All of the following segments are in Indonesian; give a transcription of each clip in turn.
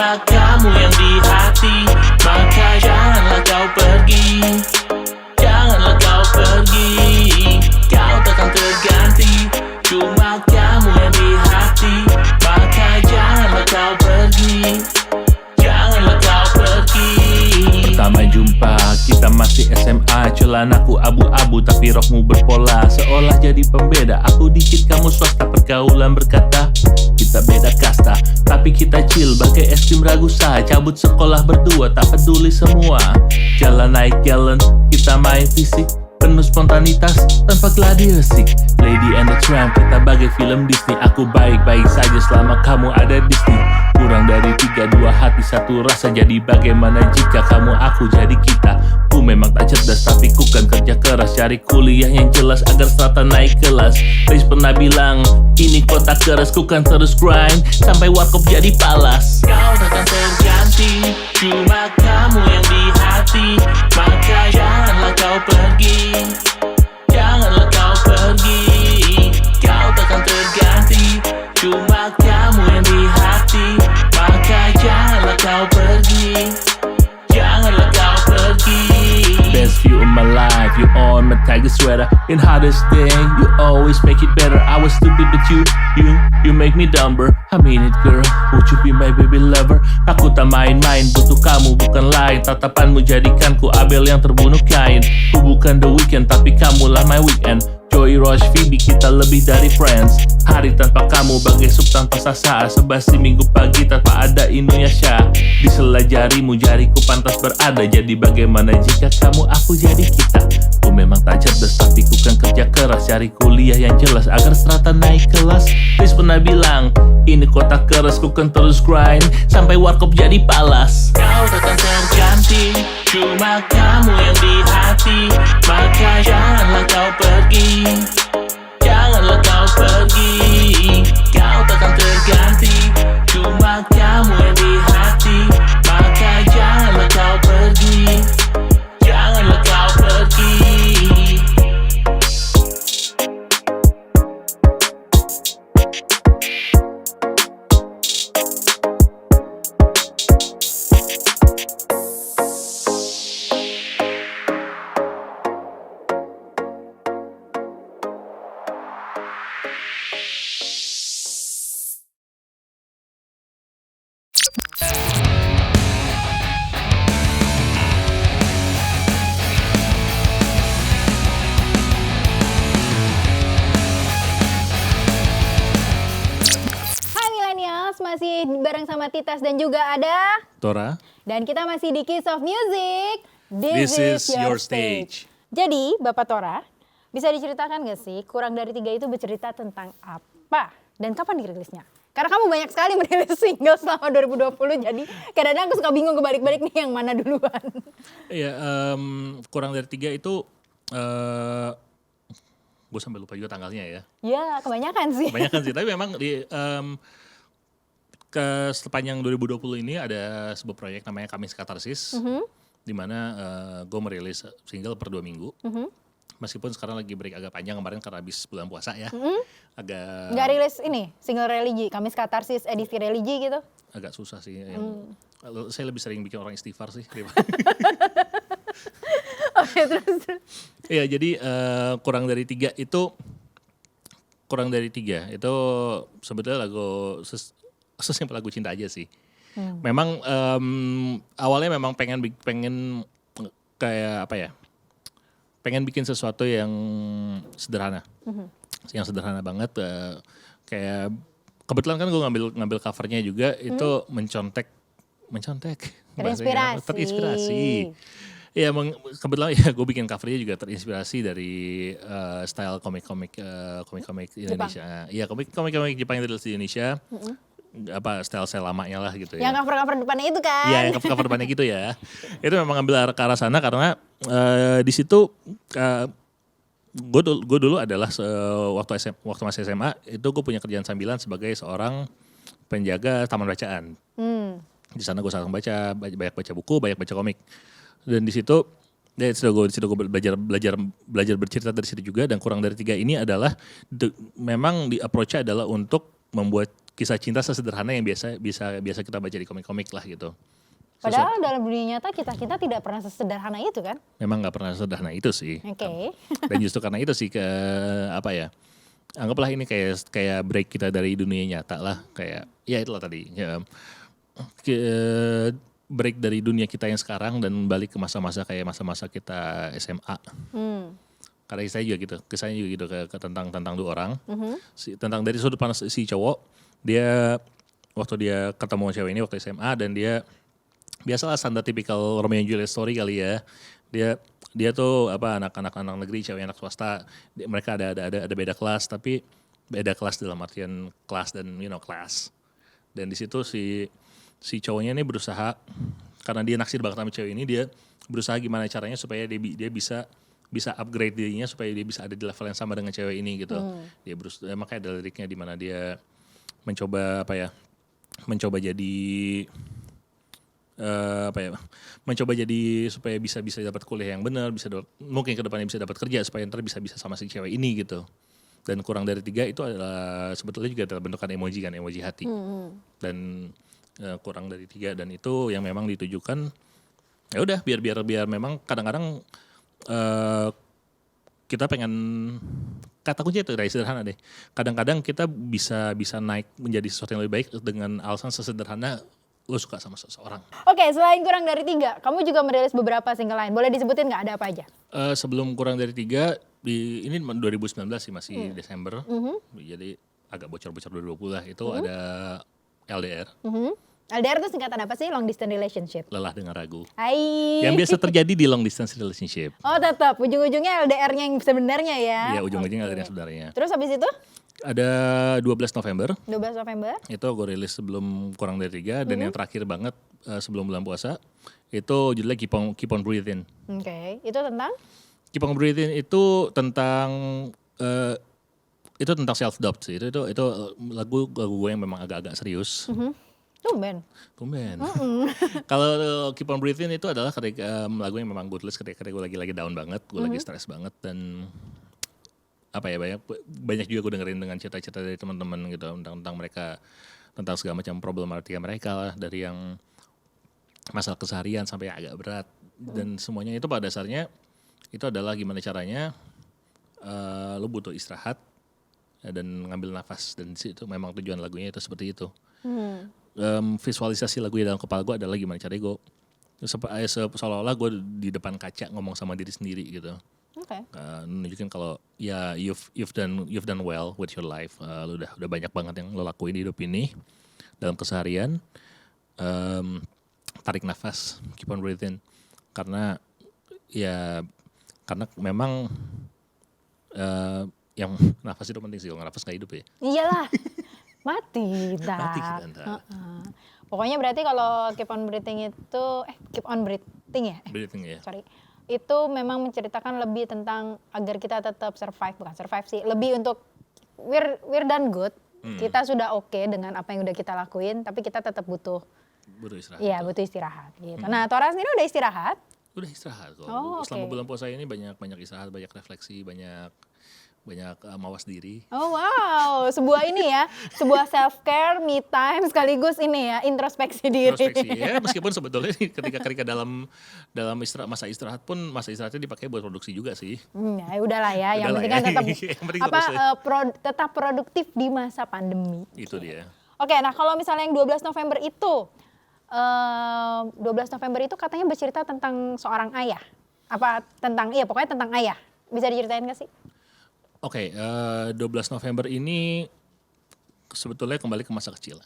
Cuma kamu yang di hati, maka janganlah kau pergi. Janganlah kau pergi, kau takkan terganti. Cuma kamu yang di hati, maka janganlah kau pergi. Janganlah kau pergi. Pertama jumpa, kita masih SMA. Celanaku abu-abu tapi rokmu berpola. Seolah jadi pembeda, aku dikit kamu swasta. Pergaulan berkata, kita beda kasta. Tapi kita chill, bagai es krim ragusa. Cabut sekolah berdua, tak peduli semua. Jalan naik gallon, kita main fisik. Penuh spontanitas, tanpa gladiresik. Lady and the Tramp, kita bagai film Disney. Aku baik-baik saja selama kamu ada di sini. Kurang dari 3, 2 hati, 1 rasa. Jadi bagaimana jika kamu aku jadi kita. Ku memang tak cerdas tapi ku kan kerja keras. Cari kuliah yang jelas agar strata naik kelas. Riz pernah bilang, ini kota keras. Ku kan terus grind, sampai warkop jadi palas. Kau takkan terganti, cuma kamu yang di hati. Maka janganlah kau pergi. Janganlah kau pergi, kau takkan terganti. Cuma kamu yang di hati, maka janganlah kau pergi. Janganlah kau pergi. Best view of my life, you on my tiger sweater. In hardest day, you always make it better. I was stupid but you make me dumber. I mean it girl, would you be my baby lover? Aku tak main-main, butuh kamu bukan lain. Tatapanmu jadikanku Abel yang terbunuh Kain. Ku bukan The Weeknd tapi kamulah my weekend. Joey, Roach, Phoebe, kita lebih dari friends. Hari tanpa kamu bagai sup tanpa sasa. Sebasi minggu pagi tanpa ada Inuyasha. Di sela jarimu jariku pantas berada. Jadi bagaimana jika kamu aku jadi kita. Ku memang tak cerdas tapi ku kan kerja keras. Cari kuliah yang jelas agar strata naik kelas. Riz pernah bilang, ini kota keras. Ku kan terus grind, sampai warkop jadi palas. Kau takkan terganti, cuma kamu yang di hati. Maka janganlah kau pergi. Janganlah kau pergi, kau takkan terganti. Cuma kamu yang di hati, maka janganlah kau pergi. Janganlah kau pergi. Masih bareng sama Titas dan juga ada Tora, dan kita masih di Kiss of Music. this is your stage. Jadi Bapak Tora, bisa diceritakan gak sih Kurang Dari 3 itu bercerita tentang apa dan kapan dirilisnya? Karena kamu banyak sekali merilis single selama 2020, jadi kadang-kadang aku suka bingung kebalik-balik nih yang mana duluan. Iya, Kurang Dari 3 itu gue sampai lupa juga tanggalnya ya. Ya kebanyakan sih. Kebanyakan sih, tapi memang di sepanjang 2020 ini ada sebuah proyek namanya Kamis Katarsis, di mana gue merilis single per 2 minggu. Meskipun sekarang lagi break agak panjang kemarin karena habis bulan puasa ya. Agak Nggak rilis ini single religi, Kamis Katarsis edisi religi gitu? agak susah sih. Saya lebih sering bikin orang istighfar sih. Oke, terus. Iya, jadi Kurang Dari 3 itu sebetulnya lagu sesimpel lagu cinta aja sih. Memang awalnya memang pengen kayak apa ya? Pengen bikin sesuatu yang sederhana. Yang sederhana banget, kayak kebetulan kan gue ngambil covernya juga itu mencontek terinspirasi. Ya kebetulan ya gue bikin covernya juga terinspirasi dari style komik-komik Indonesia. Iya, komik-komik Jepang yang di Indonesia. Style lamanya lah gitu ya. Yang cover-cover depannya itu kan? Iya, yang cover depannya gitu ya. Itu memang ambil ke arah sana karena di situ gue dulu adalah waktu masih SMA itu gue punya kerjaan sambilan sebagai seorang penjaga taman bacaan. Di sana gue sering banyak baca buku, banyak baca komik. Dan di situ gue belajar bercerita dari situ juga. Dan Kurang Dari 3 ini adalah memang di approach-nya adalah untuk membuat kisah cinta sesederhana yang biasa kita baca di komik-komik lah gitu. Padahal dalam dunia nyata kita tidak pernah sesederhana itu kan? Memang nggak pernah sederhana itu sih. Oke. Dan justru karena itu sih apa ya? Anggaplah ini kayak break kita dari dunia nyata lah, kayak ya itulah tadi. Ya, break dari dunia kita yang sekarang dan balik ke masa-masa kayak masa-masa kita SMA. Karena saya juga gitu, kisahnya juga gitu ke tentang dua orang. Tentang dari sudut pandang si cowok, dia waktu dia ketemu cewek ini waktu SMA dan dia biasalah standar tipikal Romeo and Juliet story kali ya. Dia tuh anak negeri, cewek anak swasta. Mereka ada beda kelas, tapi beda kelas dalam artian kelas dan kelas. Dan di situ si cowoknya ini berusaha, karena dia naksir banget sama cewek ini, dia berusaha gimana caranya supaya dia bisa upgrade dirinya supaya dia bisa ada di level yang sama dengan cewek ini gitu. Dia berusaha, makanya ada liriknya di mana dia mencoba jadi supaya bisa dapat kuliah yang benar, mungkin ke depannya bisa dapat kerja supaya ntar bisa sama si cewek ini gitu. Dan kurang dari 3 itu adalah sebetulnya juga adalah bentukan emoji kan, emoji hati. Dan kurang dari 3 dan itu yang memang ditujukan ya udah biar memang kadang-kadang kita pengen, kata kunci itu dari sederhana deh. Kadang-kadang kita bisa naik menjadi sesuatu yang lebih baik dengan alasan sesederhana lo suka sama seseorang. Oke, selain kurang dari 3, kamu juga merilis beberapa single lain. Boleh disebutin nggak ada apa aja? Sebelum kurang dari 3, ini 2019 sih, masih Desember. Jadi agak bocor-bocor 2020 lah. Itu ada LDR. LDR itu singkatan apa sih? Long distance relationship. Lelah dengan ragu. Hai. Yang biasa terjadi di long distance relationship. Oh tetap, ujung-ujungnya LDR-nya yang sebenarnya ya? Iya, ujung-ujungnya LDR sebenarnya. Terus habis itu? Ada 12 November. 12 November. Itu gue rilis sebelum kurang dari 3. Dan yang terakhir banget sebelum bulan puasa. Itu judulnya Keep on Breathing. Oke, itu tentang? Keep on Breathing itu tentang self-doubt sih. Itu lagu gue yang memang agak-agak serius. Tumben. Kalau Keep on Breathing itu adalah ketika lagu yang memang gue tulis ketika gue lagi down banget, gue lagi stres banget, dan apa ya, banyak juga gue dengerin dengan cerita-cerita dari teman-teman gitu tentang mereka, tentang segala macam problematika mereka lah, dari yang masalah keseharian sampai yang agak berat, dan semuanya itu pada dasarnya itu adalah gimana caranya lo butuh istirahat dan ngambil nafas, dan itu memang tujuan lagunya itu seperti itu. Visualisasi lagu dalam kepala gue adalah gimana caranya gue seolah-olah gue di depan kaca ngomong sama diri sendiri gitu. Nunjukin kalau ya you've done well with your life, lo udah banyak banget yang lo lakuin di hidup ini dalam keseharian. Tarik nafas, keep on breathing, karena memang yang nafas itu penting sih, kalau nafas nggak hidup ya. Iyalah, mati kita. Pokoknya berarti kalau keep on breathing itu keep on breathing ya? Breathing ya. Sorry. Itu memang menceritakan lebih tentang agar kita tetap bukan survive sih, lebih untuk we're done good. Kita sudah oke dengan apa yang udah kita lakuin, tapi kita tetap butuh istirahat. Iya, butuh istirahat gitu. Nah, Tora sendiri udah istirahat? Udah istirahat kok. Okay. Selama bulan puasa ini banyak istirahat, banyak refleksi, banyak mawas diri. Oh wow, sebuah ini ya, sebuah self care, me time, sekaligus ini ya, introspeksi diri. Introspeksi ya, meskipun sebetulnya ketika dalam masa istirahat pun, masa istirahatnya dipakai buat produksi juga sih. Ya udahlah ya, yang penting kan tetap produktif di masa pandemi. Itu dia. Oke, nah kalau misalnya yang 12 November itu, 12 November itu katanya bercerita tentang seorang ayah. Pokoknya tentang ayah. Bisa diceritain gak sih? Oke, 12 November ini sebetulnya kembali ke masa kecil.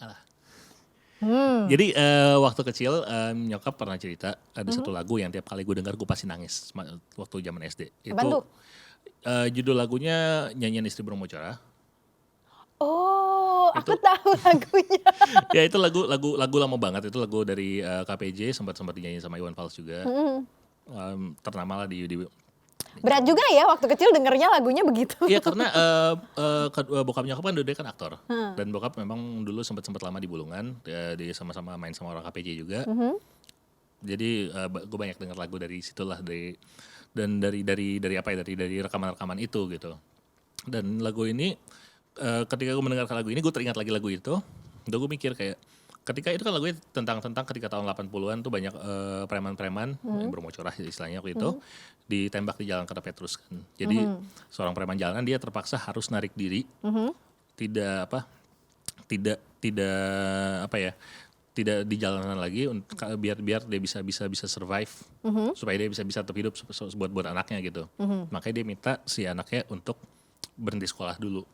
Jadi waktu kecil nyokap pernah cerita ada satu lagu yang tiap kali gue dengar gue pasti nangis waktu zaman SD. Itu judul lagunya Nyanyian Istri Burung Mocora. Oh, aku tahu lagunya. Ya itu lagu lama banget, itu lagu dari KPJ, sempat dinyanyiin sama Iwan Fals juga. Ternama lah di Berat juga ya waktu kecil dengernya lagunya begitu. Iya, karena bokap nyokap kan dia kan aktor. Dan bokap memang dulu sempat lama di Bulungan, dia sama-sama main sama orang KPJ juga. Jadi gue banyak denger lagu dari situlah, dari rekaman-rekaman itu gitu. Dan lagu ini ketika gue mendengarkan lagu ini gue teringat lagi lagu itu. Udah gue mikir kayak ketika itu kan lagunya tentang ketika tahun 80-an tuh banyak preman-preman yang bermocorah istilahnya waktu itu ditembak di Jalan Kota Petrus kan. Jadi seorang preman jalanan dia terpaksa harus narik diri. Tidak di jalanan lagi biar dia bisa survive supaya dia bisa tetap hidup buat anaknya gitu. Makanya dia minta si anaknya untuk berhenti sekolah dulu.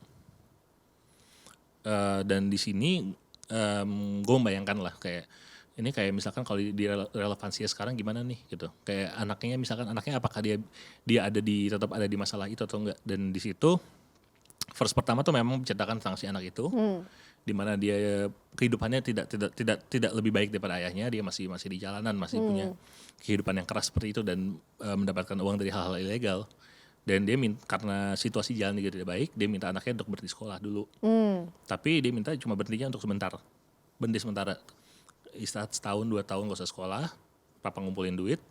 Dan di sini gue membayangkan lah kayak ini kayak misalkan kalau di relevansinya sekarang gimana nih gitu. Kayak anaknya apakah dia tetap ada di masalah itu atau enggak. Dan di situ verse pertama tuh memang menceritakan tentang si anak itu. Di mana dia kehidupannya tidak lebih baik daripada ayahnya, dia masih di jalanan, masih punya kehidupan yang keras seperti itu dan mendapatkan uang dari hal-hal ilegal. Dan dia karena situasi jalan juga tidak baik, dia minta anaknya untuk berhenti sekolah dulu. Tapi dia minta cuma berhentinya untuk berhenti sementara. Istirahat setahun 2 tahun gak usah sekolah, papa ngumpulin duit.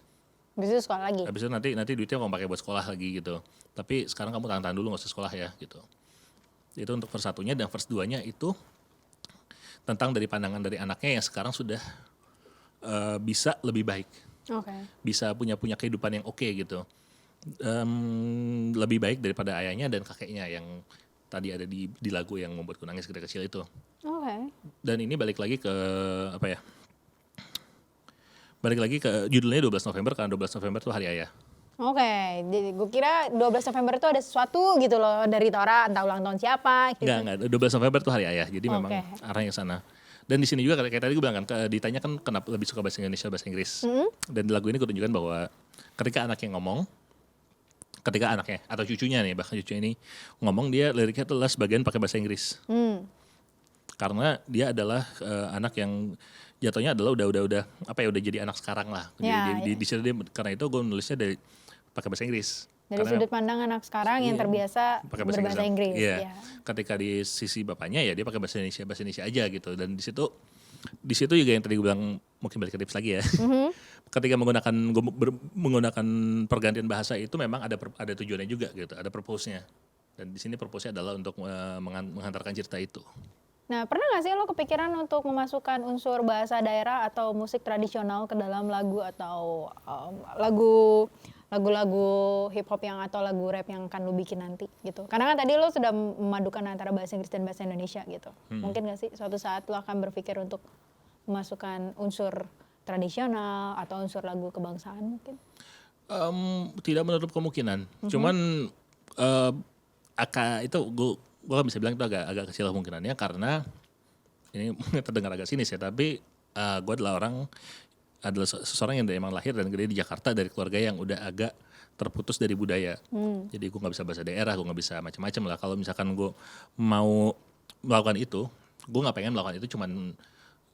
Habis itu sekolah lagi. Habis itu nanti duitnya kamu pakai buat sekolah lagi gitu. Tapi sekarang kamu tahan dulu gak usah sekolah ya gitu. Itu untuk verse 1-nya, dan verse 2-nya itu tentang dari pandangan dari anaknya yang sekarang sudah bisa lebih baik. Bisa punya kehidupan yang oke gitu. Lebih baik daripada ayahnya dan kakeknya yang tadi ada di lagu yang membuatku nangis ketika kecil itu. Dan ini balik lagi ke judulnya 12 November karena 12 November itu hari ayah. Jadi gue kira 12 November itu ada sesuatu gitu loh dari Tora, entah ulang tahun siapa gitu. Enggak, 12 November itu hari ayah, jadi memang arahnya ke sana. Dan di sini juga kayak tadi gue bilang kan, ditanya kan kenapa lebih suka bahasa Indonesia bahasa Inggris. Dan di lagu ini gue tunjukkan bahwa ketika anaknya atau cucunya nih, bahkan cucunya ini ngomong, dia liriknya adalah sebagian pakai bahasa Inggris. Karena dia adalah anak yang jatuhnya adalah udah jadi anak sekarang lah. Di situ dia, karena itu gue nulisnya dari pakai bahasa Inggris. Dari sudut pandang anak sekarang yang terbiasa berbahasa Inggris. Iya. Ketika di sisi bapaknya ya dia pakai bahasa Indonesia aja gitu. Dan di situ juga yang tadi gue bilang, mungkin balik ke tips lagi ya. Ketika menggunakan pergantian bahasa itu memang ada tujuannya juga gitu, ada purpose-nya. Dan di sini purpose-nya adalah untuk menghantarkan cerita itu. Nah, pernah nggak sih lo kepikiran untuk memasukkan unsur bahasa daerah atau musik tradisional ke dalam lagu atau lagu-lagu hip hop atau lagu rap yang akan lo bikin nanti gitu? Karena kan tadi lo sudah memadukan antara bahasa Inggris dan bahasa Indonesia gitu. Mungkin nggak sih suatu saat lo akan berpikir untuk memasukkan unsur tradisional atau unsur lagu kebangsaan mungkin? Tidak menutup kemungkinan. Cuman itu gue kan bisa bilang itu agak kecil kemungkinannya karena ini terdengar agak sinis ya, tapi gue adalah seseorang yang emang lahir dan gede di Jakarta dari keluarga yang udah agak terputus dari budaya. Jadi gue nggak bisa bahasa daerah, gue nggak bisa macam-macam lah. Kalau misalkan gue mau melakukan itu, gue nggak pengen melakukan itu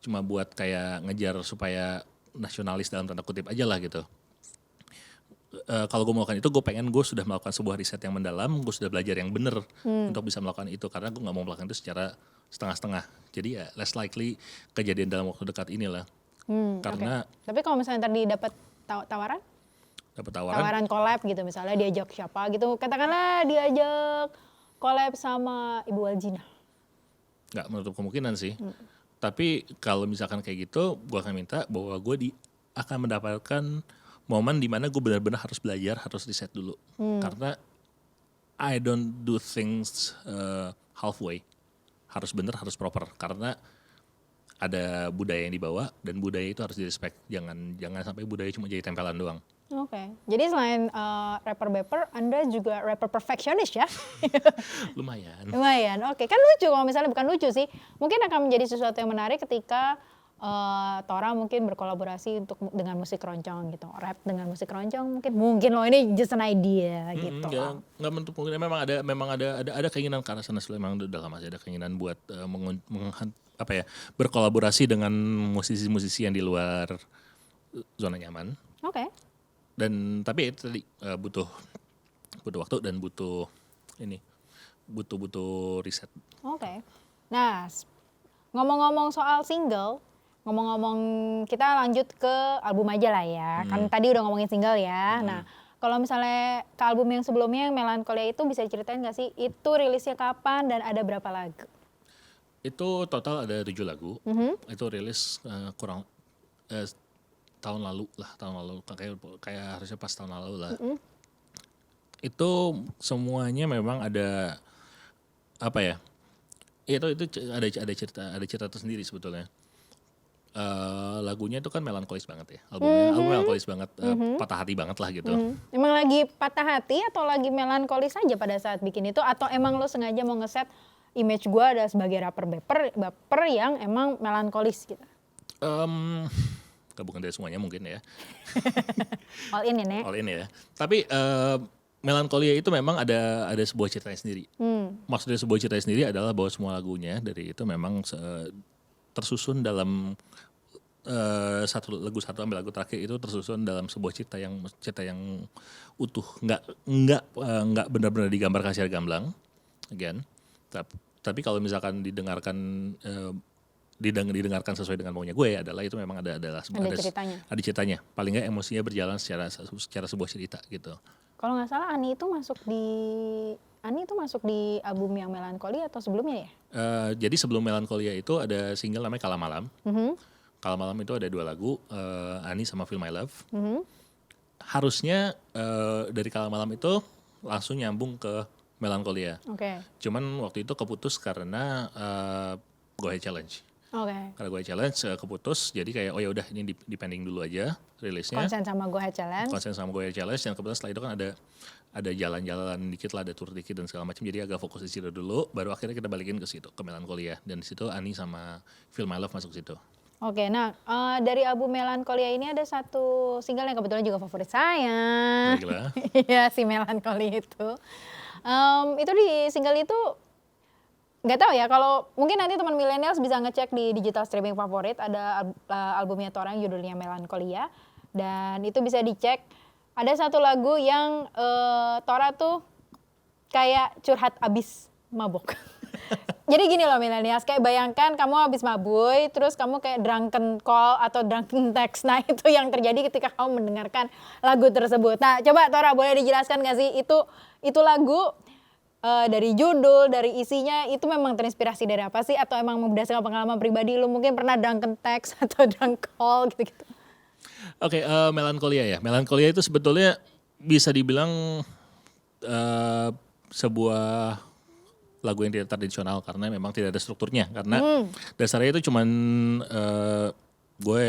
cuma buat kayak ngejar supaya nasionalis dalam tanda kutip aja lah gitu. Kalau gue melakukan itu, gue pengen gue sudah melakukan sebuah riset yang mendalam, gue sudah belajar yang benar untuk bisa melakukan itu, karena gue nggak mau melakukan itu secara setengah-setengah. Jadi ya less likely kejadian dalam waktu dekat inilah. Karena Tapi kalau misalnya tadi dapat tawaran collab gitu, misalnya diajak siapa gitu, katakanlah diajak collab sama Ibu Waljina. Nggak menutup kemungkinan sih. Tapi kalau misalkan kayak gitu, gue akan minta bahwa gue akan mendapatkan momen di mana gue benar-benar harus belajar, harus riset dulu. Karena I don't do things halfway. Harus benar, harus proper. Karena ada budaya yang dibawa dan budaya itu harus direspek. Jangan sampai budaya cuma jadi tempelan doang. Jadi selain rapper, Anda juga rapper perfectionist ya? Lumayan. Kan lucu kalau misalnya, bukan lucu sih. Mungkin akan menjadi sesuatu yang menarik ketika Tora mungkin berkolaborasi dengan musik keroncong gitu, rap dengan musik keroncong mungkin loh, ini just an idea gitu. Nggak menutup kemungkinan, memang ada keinginan ke arah sana, memang udah lama sih ada keinginan buat berkolaborasi dengan musisi-musisi yang di luar zona nyaman. Dan tapi itu tadi butuh waktu dan butuh riset. Nah, ngomong-ngomong soal single, kita lanjut ke album aja lah ya. Kan tadi udah ngomongin single ya. Nah, Kalau misalnya ke album yang sebelumnya yang Melancholia itu bisa ceritain nggak sih itu rilisnya kapan dan ada berapa lagu? Itu total ada 7 lagu. Itu rilis kurang tahun lalu lah, kayak harusnya pas tahun lalu lah. Itu semuanya memang ada apa ya? Itu ada cerita tersendiri sebetulnya. Lagunya itu kan melankolis banget ya, album melankolis banget, patah hati banget lah gitu. Emang lagi patah hati atau lagi melankolis aja pada saat bikin itu atau emang lo sengaja mau ngeset image gue ada sebagai rapper baper yang emang melankolis gitu? Bukan dari semuanya mungkin ya. All in ya Nek? All in ya. Tapi Melancholia itu memang ada sebuah ceritanya sendiri. Maksudnya sebuah cerita sendiri adalah bahwa semua lagunya dari itu memang tersusun dalam satu lagu sampai lagu terakhir itu tersusun dalam sebuah cerita yang utuh, nggak benar-benar digambarkan secara gamblang, again. Tapi kalau misalkan didengarkan sesuai dengan maunya gue adalah itu memang ada ceritanya. Paling nggak emosinya berjalan secara sebuah cerita gitu. Kalau nggak salah Ani itu masuk di album yang Melancholia atau sebelumnya ya? Jadi sebelum Melancholia itu ada single namanya Kala Malam. Kala Malam itu ada 2 lagu, Ani sama Feel My Love. Harusnya dari Kala Malam itu langsung nyambung ke Melancholia. Cuman waktu itu keputus karena Go Ahead Challenge. Karena Go Ahead Challenge keputus, jadi kayak oh ya udah ini di pending dulu aja rilisnya. Konsen sama Go Ahead Challenge. Dan kebetulan setelah itu kan ada jalan-jalan dikit lah, ada tour dikit dan segala macam. Jadi agak fokus di situ dulu, baru akhirnya kita balikin ke situ, ke Melancholia. Dan di situ Ani sama Feel My Love masuk situ. Nah dari album Melancholia ini ada satu single yang kebetulan juga favorit saya. Iya si Melancholia itu. Itu di single itu nggak tahu ya, kalau mungkin nanti teman millennials bisa ngecek di digital streaming favorit ada albumnya Tora yang judulnya Melancholia dan itu bisa dicek. Ada satu lagu yang Tora tuh kayak curhat abis mabok. Jadi gini loh millennials, kayak bayangkan kamu habis mabui terus kamu kayak drunken call atau drunken text. Nah itu yang terjadi ketika kamu mendengarkan lagu tersebut. Nah coba Tora boleh dijelaskan nggak sih itu lagu dari judul, dari isinya itu memang terinspirasi dari apa sih? Atau emang berdasarkan pengalaman pribadi lu mungkin pernah drunken text atau drunk call gitu-gitu? Oke, Melancholia ya. Melancholia itu sebetulnya bisa dibilang sebuah lagu yang tidak tradisional karena memang tidak ada strukturnya. Karena dasarnya itu cuman gue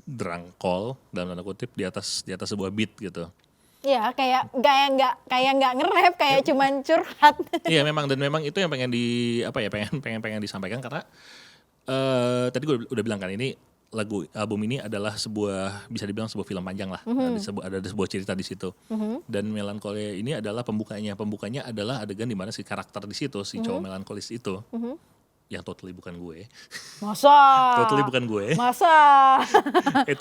drunk call dalam tanda kutip di atas sebuah beat gitu. Iya, kayak nggak nge-rap, kayak cuman curhat. Iya, memang itu yang pengen pengen disampaikan karena tadi gue udah bilang kan ini album ini adalah bisa dibilang sebuah film panjang lah. Ada sebuah cerita di situ. Dan Melancholia ini adalah pembukanya. Pembukanya adalah adegan di mana si karakter di situ, si cowok melankolis itu. Yang totally bukan gue. Masa? Totally bukan gue. Masa?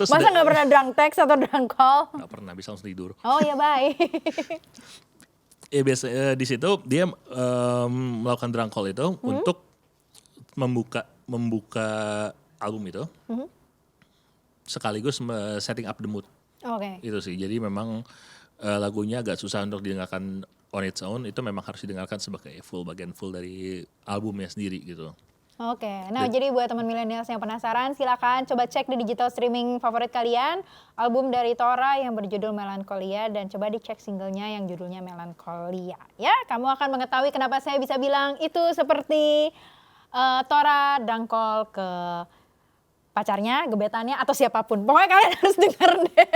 Masa nggak pernah drunk text atau drunk call? Nggak pernah, bisa langsung tidur. Oh ya baik. Ya biasa di situ dia melakukan drunk call itu untuk membuka album itu. Sekaligus setting up the mood. Itu sih. Jadi memang lagunya agak susah untuk didengarkan on its own, itu memang harus didengarkan sebagai bagian full dari albumnya sendiri gitu. Nah jadi buat teman milenials yang penasaran silakan coba cek di digital streaming favorit kalian album dari Tora yang berjudul Melancholia dan coba dicek singlenya yang judulnya Melancholia. Ya, kamu akan mengetahui kenapa saya bisa bilang itu seperti Tora dangkol ke pacarnya, gebetannya atau siapapun. Pokoknya kalian harus denger deh.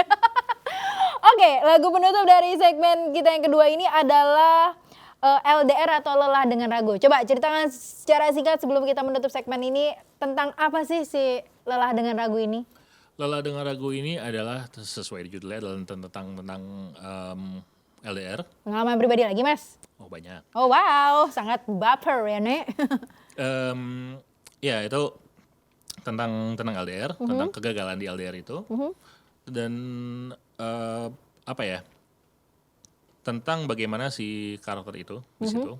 Lagu penutup dari segmen kita yang kedua ini adalah LDR atau Lelah Dengan Ragu. Coba ceritakan secara singkat sebelum kita menutup segmen ini tentang apa sih si Lelah Dengan Ragu ini? Lelah Dengan Ragu ini adalah sesuai judulnya adalah tentang LDR. Pengalaman pribadi lagi mas? Oh banyak. Oh wow, sangat baper ya Nek. Ya itu tentang LDR, tentang kegagalan di LDR itu. Dan tentang bagaimana si karakter itu di situ,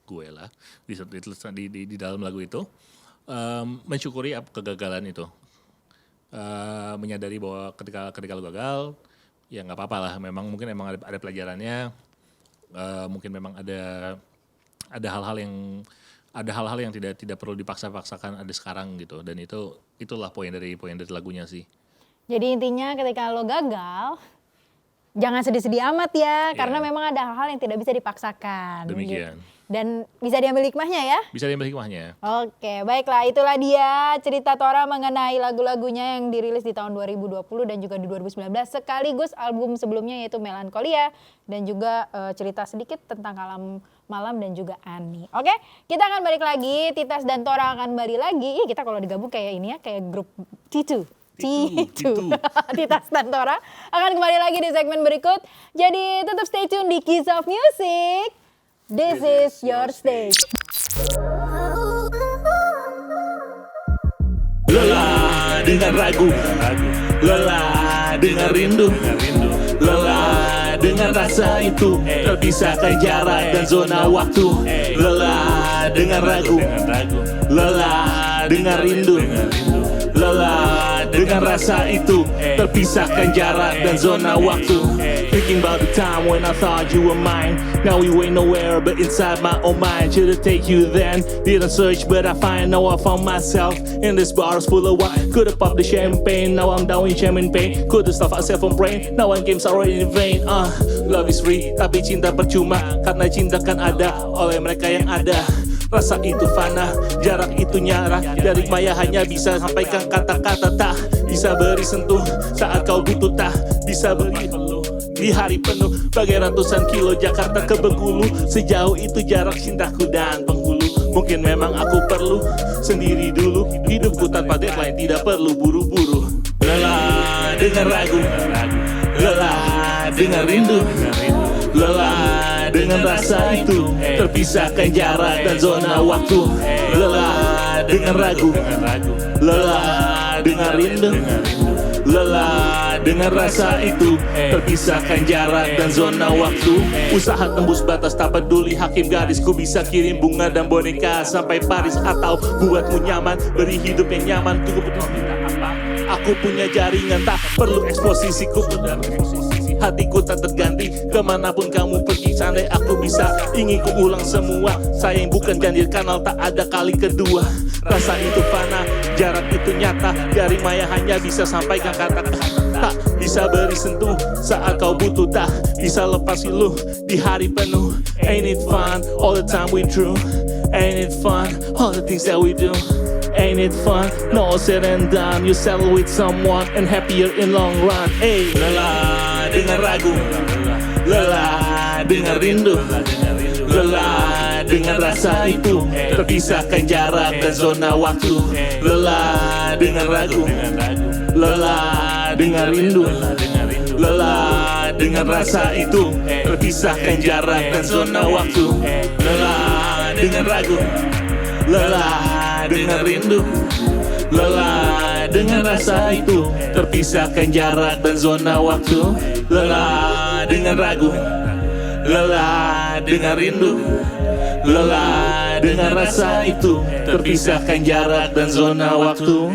gue lah di dalam lagu itu mensyukuri kegagalan itu, menyadari bahwa ketika lo gagal, ya nggak apa-apa lah. Memang mungkin emang ada pelajarannya. Mungkin memang ada hal-hal yang tidak perlu dipaksa-paksakan ada sekarang gitu. Dan itulah poin dari lagunya sih. Jadi intinya ketika lo gagal, jangan sedih-sedih amat ya, karena memang ada hal-hal yang tidak bisa dipaksakan. Demikian. Gitu. Dan bisa diambil hikmahnya ya? Bisa diambil hikmahnya. Oke, baiklah, itulah dia cerita Tora mengenai lagu-lagunya yang dirilis di tahun 2020 dan juga di 2019, sekaligus album sebelumnya yaitu Melancholia, dan juga cerita sedikit tentang Kalam Malam dan juga Ani. Oke, kita akan balik lagi, Titas dan Tora akan balik lagi. Kita kalau digabung kayak ini ya, kayak grup T2. Titas dan Tora akan kembali lagi di segmen berikut. Jadi tetap stay tune di Kiss of Music. This is your stage. Lelah dengan ragu, lelah dengan rindu, lelah dengan rasa itu, terpisahkan jarak dan zona waktu. Lelah dengan ragu, lelah dengan rindu, lelah dengan rasa itu, terpisahkan jarak dan zona waktu. Thinking about the time when I thought you were mine. Now you ain't nowhere but inside my own mind. Should've take you then, didn't search but I find. Now I found myself in this bars full of wine. Could've popped the champagne, now I'm down in champagne pain. Could've stopped myself from praying, now I'm games already in vain. Love is free, tapi cinta percuma, karena cinta kan ada oleh mereka yang ada. Rasa itu fana, jarak itu nyara. Dari maya hanya bisa sampaikan kata-kata, tak bisa beri sentuh saat kau butuh, tak bisa beri di hari penuh. Bagai ratusan kilo Jakarta ke Bengkulu, sejauh itu jarak cintaku dan Bengkulu. Mungkin memang aku perlu sendiri dulu, hidupku tanpa deadline, tidak perlu buru-buru. Lelah dengan ragu, lelah dengan rindu, lelah dengan rasa itu, terpisahkan jarak dan zona waktu. Lelah dengan ragu, lelah dengan rindu, lelah dengan rasa itu, terpisahkan jarak dan zona waktu. Usaha tembus batas tak peduli hakim garis. Ku bisa kirim bunga dan boneka sampai Paris, atau buatmu nyaman, beri hidup yang nyaman. Tunggu betul minta apa? Aku punya jaringan, tak perlu eksposisiku. Hatiku tak terganti kemanapun kamu pergi. Seandai aku bisa, ingin ku ulang semua. Sayang bukan janji kanal, tak ada kali kedua. Rasa itu fana, jarak itu nyata. Dari maya hanya bisa sampaikan kata-kata, tak bisa beri sentuh saat kau butuh, tak bisa lepas lu di hari penuh. Ain't it fun all the time we through? Ain't it fun all the things that we do? Ain't it fun? No said and done, you settle with someone and happier in long run. Hey, lelah dengan ragu, lelah dengan rindu, lelah dengan rasa itu, terpisahkan jarak dan zona waktu. Lelah dengan ragu, lelah dengan rindu, lelah dengan rasa itu, terpisahkan jarak dan zona waktu. Lelah dengan ragu, lelah dengan rindu, lelah dengan rasa itu, terpisahkan jarak dan zona waktu. Lelah dengan ragu, lelah dengan rindu, lelah dengan rasa itu, terpisahkan jarak dan zona waktu.